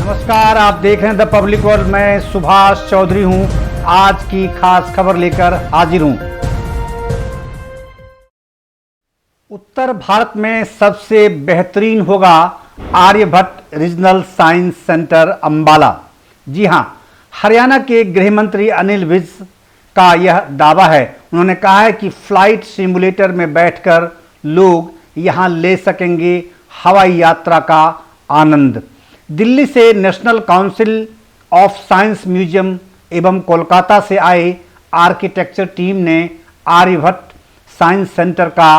नमस्कार, आप देख रहे हैं द पब्लिक वर्ल्ड। मैं सुभाष चौधरी हूं। आज की खास खबर लेकर हाजिर हूं। उत्तर भारत में सबसे बेहतरीन होगा Aryabhatta regional science centre Ambala. जी हां, हरियाणा के गृह मंत्री अनिल विज का यह दावा है। उन्होंने कहा है कि फ्लाइट सिमुलेटर में बैठकर लोग यहां ले सकेंगे हवाई यात्रा का आनंद। दिल्ली से national council of science museum एवं कोलकाता से आए आर्किटेक्चर टीम ने आर्यभट्ट साइंस सेंटर का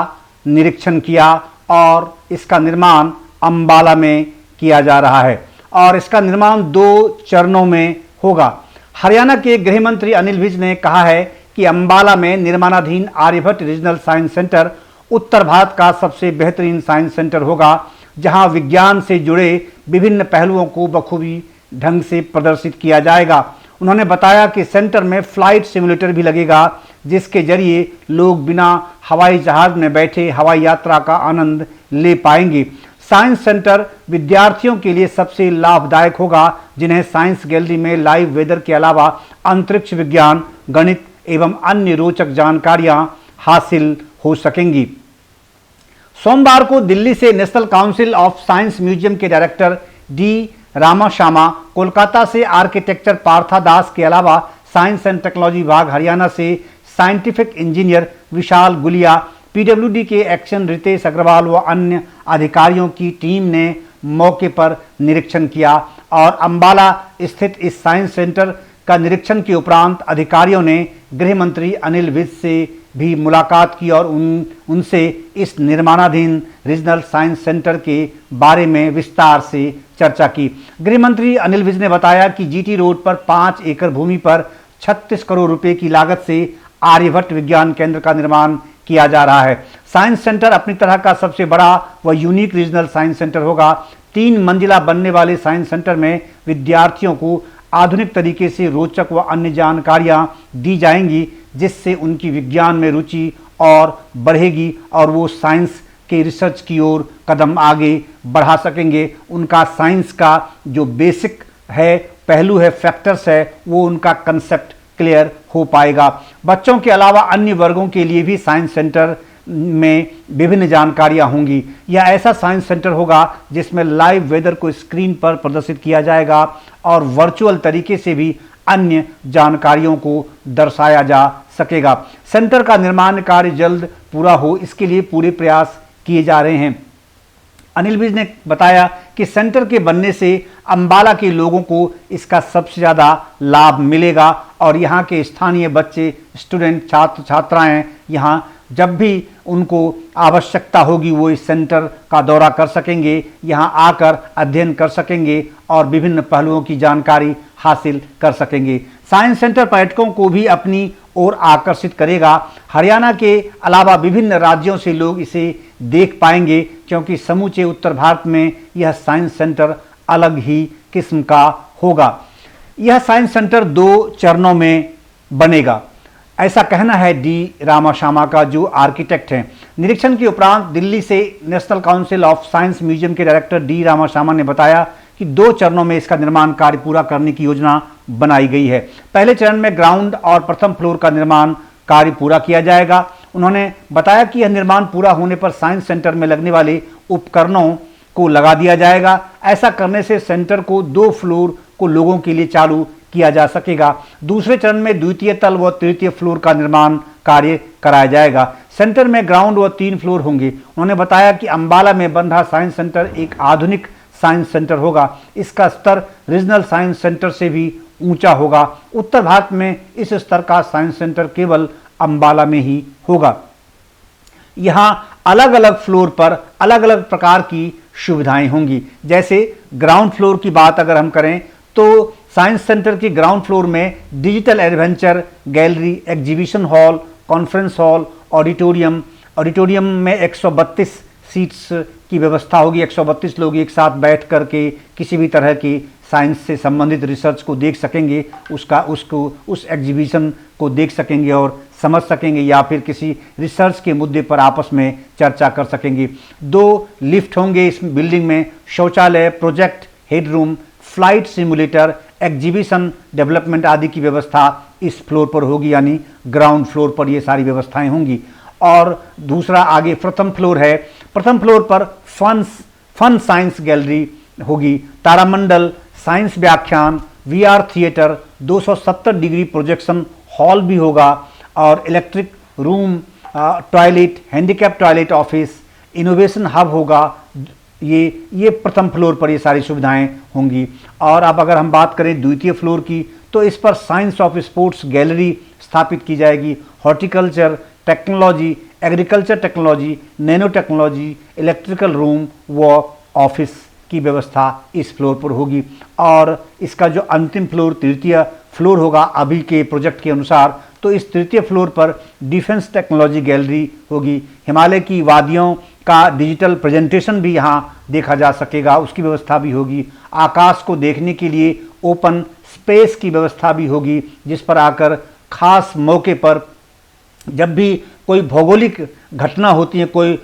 निरीक्षण किया और इसका निर्माण अंबाला में किया जा रहा है और इसका निर्माण 2 चरणों में होगा। हरियाणा के गृह मंत्री अनिल विज ने कहा है कि अंबाला में निर्माणाधीन आर्यभट्ट रीजनल साइंस सेंटर उत्तर भारत का सबसे बेहतरीन साइंस सेंटर होगा, जहां विज्ञान से जुड़े विभिन्न पहलुओं को बखूबी ढंग से प्रदर्शित किया जाएगा। उन्होंने बताया कि सेंटर में फ्लाइट सिमुलेटर भी लगेगा, जिसके जरिए लोग बिना हवाई जहाज में बैठे हवाई यात्रा का आनंद ले पाएंगे। साइंस सेंटर विद्यार्थियों के लिए सबसे लाभदायक होगा, जिन्हें साइंस गैलरी में लाइव वेदर के अलावा अंतरिक्ष विज्ञान, गणित एवं अन्य रोचक जानकारियां हासिल हो सकेंगी। सोमवार को दिल्ली से national council of science museum के डायरेक्टर डी रामाश्यामा, कोलकाता से आर्किटेक्चर पार्था दास के अलावा साइंस एंड टेक्नोलॉजी विभाग हरियाणा से साइंटिफिक इंजीनियर विशाल गुलिया, पीडब्ल्यूडी के एक्शन रितेश अग्रवाल व अन्य अधिकारियों की टीम ने मौके पर निरीक्षण किया और अंबाला स्थित इस साइंस सेंटर का निरीक्षण के उपरांत अधिकारियों ने गृह मंत्री अनिल विज से भी मुलाकात की और उनसे इस निर्माणाधीन रीजनल साइंस सेंटर के बारे में विस्तार से चर्चा की। गृह मंत्री अनिल विज ने बताया कि जीटी रोड पर 5 एकड़ भूमि पर 36 करोड़ रुपए की लागत से आर्यभट्ट विज्ञान केंद्र का निर्माण किया जा रहा है। साइंस सेंटर अपनी तरह का सबसे बड़ा व यूनिक रीजनल साइंस सेंटर होगा। 3 मंजिला बनने वाले साइंस सेंटर में विद्यार्थियों को आधुनिक तरीके से रोचक व अन्य जानकारियां दी जाएंगी, जिससे उनकी विज्ञान में रुचि और बढ़ेगी और वो साइंस के रिसर्च की ओर कदम आगे बढ़ा सकेंगे। उनका साइंस का जो बेसिक है, पहलू है, फैक्टर्स है, वो उनका कंसेप्ट क्लियर हो पाएगा। बच्चों के अलावा अन्य वर्गों के लिए भी साइंस सेंटर में विभिन्न जानकारियां होंगी। यह ऐसा साइंस सेंटर होगा जिसमें लाइव वेदर को स्क्रीन पर प्रदर्शित किया जाएगा और वर्चुअल तरीके से भी अन्य जानकारियों को दर्शाया जा सकेगा। सेंटर का निर्माण कार्य जल्द पूरा हो, इसके लिए पूरे प्रयास किए जा रहे हैं। अनिल विज ने बताया कि सेंटर के बनने से अंबाला के लोगों को इसका सबसे ज़्यादा लाभ मिलेगा और यहाँ के स्थानीय बच्चे, स्टूडेंट, छात्र छात्राएं यहाँ जब भी उनको आवश्यकता होगी वो इस सेंटर का दौरा कर सकेंगे, यहाँ आकर अध्ययन कर सकेंगे और विभिन्न पहलुओं की जानकारी हासिल कर सकेंगे। साइंस सेंटर पर्यटकों को भी अपनी ओर आकर्षित करेगा। हरियाणा के अलावा विभिन्न राज्यों से लोग इसे देख पाएंगे, क्योंकि समूचे उत्तर भारत में यह साइंस सेंटर अलग ही किस्म का होगा। यह साइंस सेंटर 2 चरणों में बनेगा, ऐसा कहना है डी रामाश्यामा का, जो आर्किटेक्ट हैं। निरीक्षण के उपरांत दिल्ली से national council of science museum के डायरेक्टर डी रामाश्यामा ने बताया कि 2 चरणों में इसका निर्माण कार्य पूरा करने की योजना बनाई गई है। पहले चरण में ग्राउंड और प्रथम फ्लोर का निर्माण कार्य पूरा किया जाएगा। उन्होंने बताया कि यह निर्माण पूरा होने पर साइंस सेंटर में लगने वाले उपकरणों को लगा दिया जाएगा। ऐसा करने से सेंटर को 2 फ्लोर को लोगों के लिए चालू किया जा सकेगा। दूसरे चरण में द्वितीय तल व तृतीय फ्लोर का निर्माण कार्य कराया जाएगा। सेंटर में ग्राउंड व 3 फ्लोर होंगे। उन्होंने बताया कि अंबाला में बन रहा साइंस सेंटर एक आधुनिक साइंस सेंटर होगा। इसका स्तर रीजनल साइंस सेंटर से भी ऊंचा होगा। उत्तर भारत में इस स्तर का साइंस सेंटर केवल अंबाला में ही होगा। यहाँ अलग अलग फ्लोर पर अलग अलग प्रकार की सुविधाएं होंगी। जैसे ग्राउंड फ्लोर की बात अगर हम करें तो साइंस सेंटर की ग्राउंड फ्लोर में digital adventure gallery, exhibition hall, conference hall, auditorium में 132 सीट्स की व्यवस्था होगी। 132 लोग एक साथ बैठ कर के किसी भी तरह की साइंस से संबंधित रिसर्च को देख सकेंगे, उस एग्जीबिशन को देख सकेंगे और समझ सकेंगे, या फिर किसी रिसर्च के मुद्दे पर आपस में चर्चा कर सकेंगे। 2 लिफ्ट होंगे इस बिल्डिंग में, शौचालय, project headroom, flight simulator, exhibition, development आदि की व्यवस्था इस फ्लोर पर होगी, यानी ग्राउंड फ्लोर पर ये सारी व्यवस्थाएं होंगी। और दूसरा आगे प्रथम फ्लोर है, प्रथम फ्लोर पर फन साइंस गैलरी होगी, तारामंडल, साइंस व्याख्यान, VR theatre, 270 degree projection hall भी होगा, और electric room, toilet, handicap toilet, office, innovation hub होगा। ये प्रथम फ्लोर पर ये सारी सुविधाएं होंगी। और अब अगर हम बात करें द्वितीय फ्लोर की, तो इस पर साइंस ऑफ स्पोर्ट्स गैलरी स्थापित की जाएगी, horticulture technology, agriculture technology, nano technology, electrical room व ऑफिस की व्यवस्था इस फ्लोर पर होगी। और इसका जो अंतिम फ्लोर तृतीय फ्लोर होगा अभी के प्रोजेक्ट के अनुसार, तो इस तृतीय फ्लोर पर डिफेंस टेक्नोलॉजी गैलरी होगी, हिमालय की वादियों का डिजिटल प्रेजेंटेशन भी यहाँ देखा जा सकेगा, उसकी व्यवस्था भी होगी। आकाश को देखने के लिए ओपन स्पेस की व्यवस्था भी होगी, जिस पर आकर खास मौके पर जब भी कोई भौगोलिक घटना होती है, कोई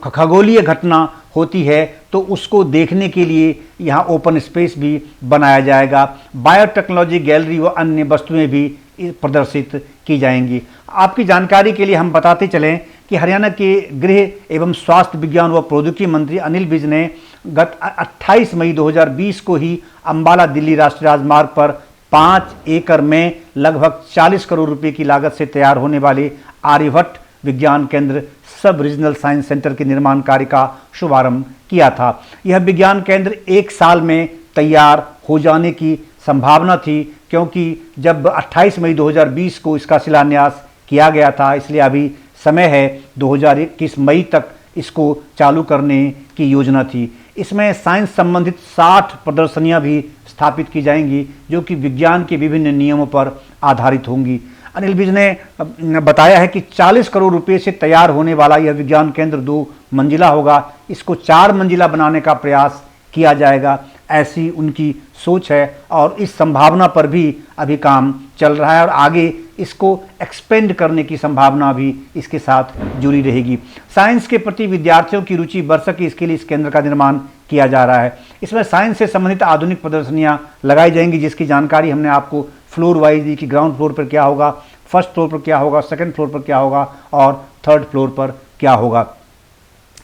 खगोलीय घटना होती है, तो उसको देखने के लिए यहाँ ओपन स्पेस भी बनाया जाएगा। बायोटेक्नोलॉजी गैलरी व अन्य वस्तुएं भी प्रदर्शित की जाएंगी। आपकी जानकारी के लिए हम बताते चलें कि हरियाणा के गृह एवं स्वास्थ्य विज्ञान व प्रौद्योगिकी मंत्री अनिल विज ने गत 28 मई 2020 को ही अंबाला दिल्ली राष्ट्रीय राजमार्ग पर 5 एकड़ में लगभग 40 करोड़ रुपए की लागत से तैयार होने वाले आर्यभट्ट विज्ञान केंद्र सब रीजनल साइंस सेंटर के निर्माण कार्य का शुभारंभ किया था। यह विज्ञान केंद्र 1 साल में तैयार हो जाने की संभावना थी, क्योंकि जब 28 मई 2020 को इसका शिलान्यास किया गया था, इसलिए अभी समय है 2021 मई तक इसको चालू करने की योजना थी। इसमें साइंस संबंधित 60 प्रदर्शनियां भी स्थापित की जाएंगी, जो कि विज्ञान के विभिन्न नियमों पर आधारित होंगी। अनिल विज ने बताया है कि 40 करोड़ रुपए से तैयार होने वाला यह विज्ञान केंद्र 2 मंजिला होगा, इसको 4 मंजिला बनाने का प्रयास किया जाएगा, ऐसी उनकी सोच है। और इस संभावना पर भी अभी काम चल रहा है, और आगे इसको एक्सपेंड करने की संभावना भी इसके साथ जुड़ी रहेगी। साइंस के प्रति विद्यार्थियों की रुचि बढ़ सके, इसके लिए इस केंद्र का निर्माण किया जा रहा है। इसमें साइंस से संबंधित आधुनिक प्रदर्शनियां लगाई जाएंगी, जिसकी जानकारी हमने आपको फ्लोर वाइज दी कि ग्राउंड फ्लोर पर क्या होगा, फर्स्ट फ्लोर पर क्या होगा, सेकंड फ्लोर पर क्या होगा और थर्ड फ्लोर पर क्या होगा।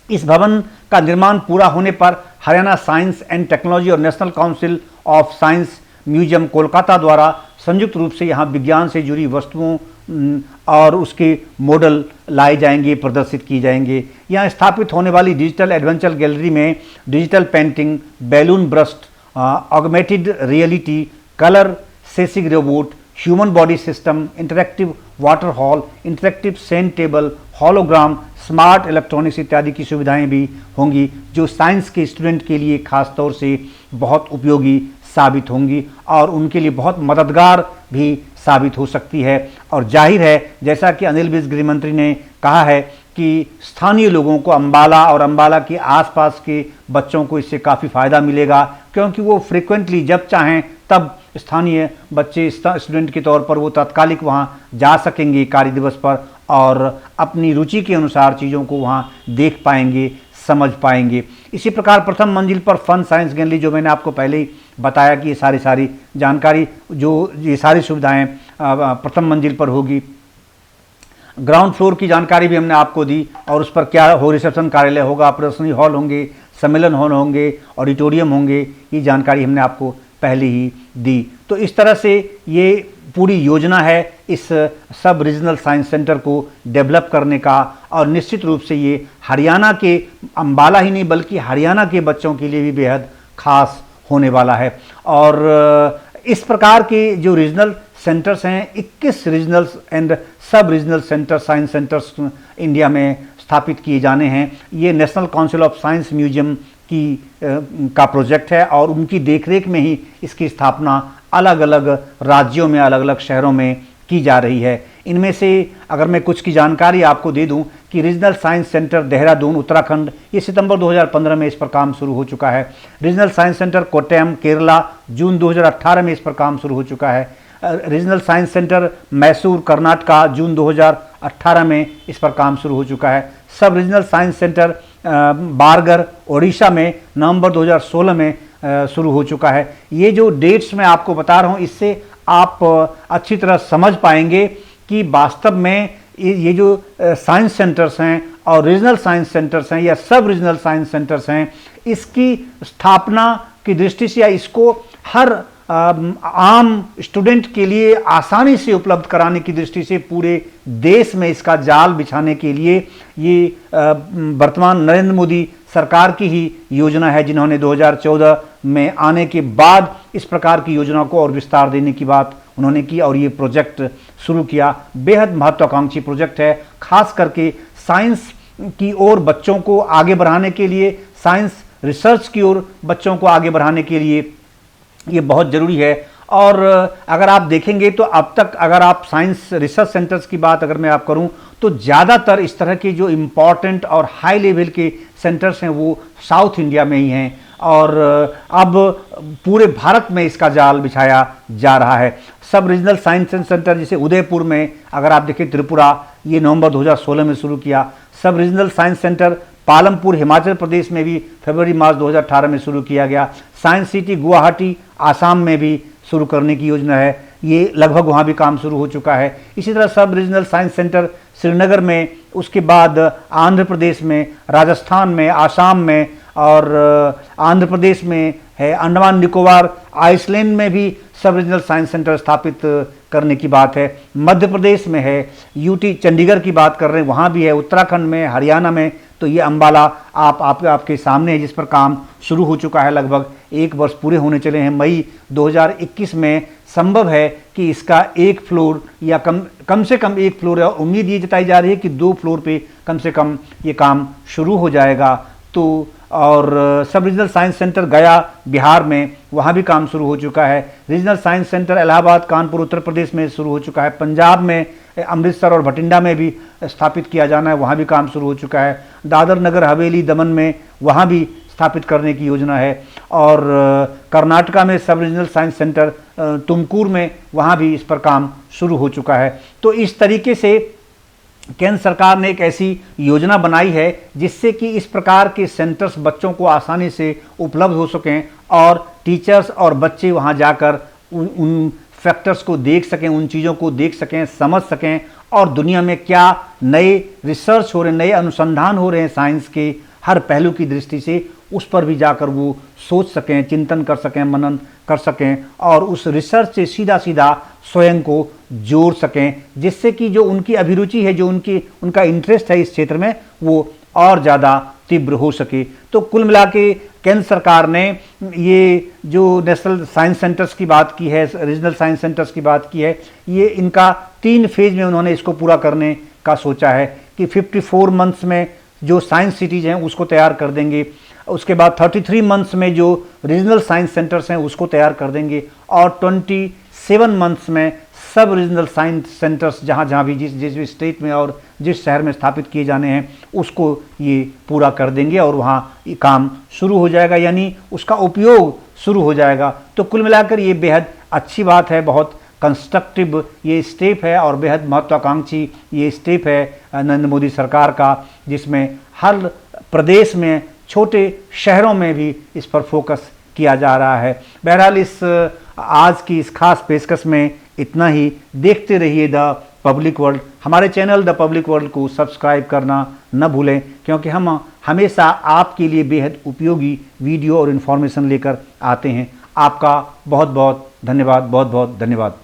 इस भवन का निर्माण पूरा होने पर हरियाणा साइंस एंड टेक्नोलॉजी और national council of science museum Kolkata द्वारा संयुक्त रूप से यहाँ विज्ञान से जुड़ी वस्तुओं और उसके मॉडल लाए जाएंगे, प्रदर्शित किए जाएंगे। यहाँ स्थापित होने वाली डिजिटल एडवेंचर गैलरी में digital painting, balloon burst, augmented reality, colour sensing robot, human body system, interactive water hall, interactive sand table, hologram, smart electronics इत्यादि की सुविधाएं भी होंगी, जो साइंस के स्टूडेंट के लिए खास तौर से बहुत उपयोगी साबित होंगी और उनके लिए बहुत मददगार भी साबित हो सकती है। और जाहिर है, जैसा कि अनिल विज गृह मंत्री ने कहा है कि स्थानीय लोगों को अंबाला और अंबाला के आसपास के बच्चों को इससे काफ़ी फ़ायदा मिलेगा, क्योंकि वो फ्रिक्वेंटली जब चाहें तब स्थानीय बच्चे स्टूडेंट के तौर पर वो तात्कालिक वहाँ जा सकेंगे कार्य दिवस पर, और अपनी रुचि के अनुसार चीज़ों को वहाँ देख पाएंगे, समझ पाएंगे। इसी प्रकार प्रथम मंजिल पर फन साइंस गैलरी, जो मैंने आपको पहले ही बताया कि ये सारी जानकारी, जो ये सारी सुविधाएं प्रथम मंजिल पर होगी। ग्राउंड फ्लोर की जानकारी भी हमने आपको दी, और उस पर क्या हो, रिसेप्शन कार्यालय होगा, प्रदर्शनी हॉल होंगे, सम्मेलन हॉल होंगे, ऑडिटोरियम होंगे, ये जानकारी हमने आपको पहले ही दी। तो इस तरह से ये पूरी योजना है इस सब रीजनल साइंस सेंटर को डेवलप करने का, और निश्चित रूप से ये हरियाणा के अंबाला ही नहीं बल्कि हरियाणा के बच्चों के लिए भी बेहद खास होने वाला है। और इस प्रकार के जो रीजनल सेंटर्स हैं, 21 रीजनल एंड सब regional centre, science centres India में स्थापित किए जाने हैं। ये national council of science museum का प्रोजेक्ट है, और उनकी देखरेख में ही इसकी स्थापना अलग अलग राज्यों में, अलग अलग शहरों में की जा रही है। इनमें से अगर मैं कुछ की जानकारी आपको दे दूं कि regional science centre Dehradun Uttarakhand, ये सितंबर 2015 में इस पर काम शुरू हो चुका है। Regional science centre Kottayam Kerala, जून 2018 में इस पर काम शुरू हो चुका है। Regional science centre Mysore Karnataka, जून 2018 में इस पर काम शुरू हो चुका है। सब रीजनल साइंस सेंटर बारगर ओडिशा में नवंबर 2016 में शुरू हो चुका है। ये जो डेट्स मैं आपको बता रहा हूँ, इससे आप अच्छी तरह समझ पाएंगे कि वास्तव में ये जो साइंस सेंटर्स हैं और रीजनल साइंस सेंटर्स हैं या सब रीजनल साइंस सेंटर्स हैं, इसकी स्थापना की दृष्टि से या इसको हर आम स्टूडेंट के लिए आसानी से उपलब्ध कराने की दृष्टि से पूरे देश में इसका जाल बिछाने के लिए ये वर्तमान नरेंद्र मोदी सरकार की ही योजना है, जिन्होंने 2014 में आने के बाद इस प्रकार की योजना को और विस्तार देने की बात उन्होंने की और ये प्रोजेक्ट शुरू किया। बेहद महत्वाकांक्षी प्रोजेक्ट है, खास करके साइंस की ओर बच्चों को आगे बढ़ाने के लिए, साइंस रिसर्च की ओर बच्चों को आगे बढ़ाने के लिए ये बहुत ज़रूरी है। और अगर आप देखेंगे तो अब तक अगर आप साइंस रिसर्च सेंटर्स की बात अगर मैं आप करूं तो ज़्यादातर इस तरह के जो इम्पॉर्टेंट और हाई लेवल के सेंटर्स हैं वो साउथ इंडिया में ही हैं और अब पूरे भारत में इसका जाल बिछाया जा रहा है। सब रीजनल साइंस सेंटर जैसे उदयपुर में अगर आप देखें, त्रिपुरा, ये नवंबर 2016 में शुरू किया। सब regional science centre Palampur Himachal Pradesh में भी फरवरी मार्च 2018 में शुरू किया गया। साइंस सिटी गुवाहाटी आसाम में भी शुरू करने की योजना है, ये लगभग वहाँ भी काम शुरू हो चुका है। इसी तरह सब रीजनल साइंस सेंटर श्रीनगर में, उसके बाद आंध्र प्रदेश में, राजस्थान में, आसाम में और आंध्र प्रदेश में है, अंडमान निकोबार आइसलैंड में भी सब रीजनल साइंस सेंटर स्थापित करने की बात है। मध्य प्रदेश में है, यूटी चंडीगढ़ की बात कर रहे हैं, वहाँ भी है, उत्तराखंड में, हरियाणा में। तो ये अम्बाला आपके सामने है, जिस पर काम शुरू हो चुका है, लगभग 1 वर्ष पूरे होने चले हैं। मई 2021 में संभव है कि इसका 1 फ्लोर या कम से कम 1 फ्लोर है, और उम्मीद ये जताई जा रही है कि 2 फ्लोर पे कम से कम ये काम शुरू हो जाएगा। तो और सब रीजनल साइंस सेंटर गया बिहार में, वहाँ भी काम शुरू हो चुका है। Regional science centre Allahabad Kanpur Uttar Pradesh में शुरू हो चुका है। पंजाब में अमृतसर और भटिंडा में भी स्थापित किया जाना है, वहाँ भी काम शुरू हो चुका है। दादर नगर हवेली दमन में वहाँ भी स्थापित करने की योजना है। और कर्नाटका में सब रीजनल साइंस सेंटर तुमकुर में, वहाँ भी इस पर काम शुरू हो चुका है। तो इस तरीके से केंद्र सरकार ने एक ऐसी योजना बनाई है जिससे कि इस प्रकार के सेंटर्स बच्चों को आसानी से उपलब्ध हो सकें और टीचर्स और बच्चे वहां जाकर उन फैक्टर्स को देख सकें, उन चीज़ों को देख सकें, समझ सकें और दुनिया में क्या नए रिसर्च हो रहे हैं, नए अनुसंधान हो रहे हैं साइंस के हर पहलू की दृष्टि से, उस पर भी जाकर वो सोच सकें, चिंतन कर सकें, मनन कर सकें और उस रिसर्च से सीधा सीधा स्वयं को जोड़ सकें, जिससे कि जो उनकी अभिरुचि है, जो उनका इंटरेस्ट है इस क्षेत्र में, वो और ज़्यादा तीव्र हो सके। तो कुल मिला के केंद्र सरकार ने ये जो नेशनल साइंस सेंटर्स की बात की है, रीजनल साइंस सेंटर्स की बात की है, ये इनका 3 फेज में उन्होंने इसको पूरा करने का सोचा है कि 54 मंथ्स में जो साइंस सिटीज़ हैं उसको तैयार कर देंगे, उसके बाद 33 मंथ्स में जो रीजनल साइंस सेंटर्स हैं उसको तैयार कर देंगे और 27 मंथ्स में सब रीजनल साइंस सेंटर्स जहाँ जहाँ भी जिस भी स्टेट में और जिस शहर में स्थापित किए जाने हैं उसको ये पूरा कर देंगे और वहाँ ये काम शुरू हो जाएगा, यानी उसका उपयोग शुरू हो जाएगा। तो कुल मिलाकर ये बेहद अच्छी बात है, बहुत कंस्ट्रक्टिव ये स्टेप है और बेहद महत्वाकांक्षी ये स्टेप है नरेंद्र मोदी सरकार का, जिसमें हर प्रदेश में, छोटे शहरों में भी इस पर फोकस किया जा रहा है। बहरहाल इस आज की इस खास पेशकश में इतना ही। देखते रहिए द पब्लिक वर्ल्ड। हमारे चैनल द पब्लिक वर्ल्ड को सब्सक्राइब करना न भूलें, क्योंकि हम हमेशा आपके लिए बेहद उपयोगी वीडियो और इन्फॉर्मेशन लेकर आते हैं। आपका बहुत बहुत धन्यवाद, बहुत बहुत धन्यवाद।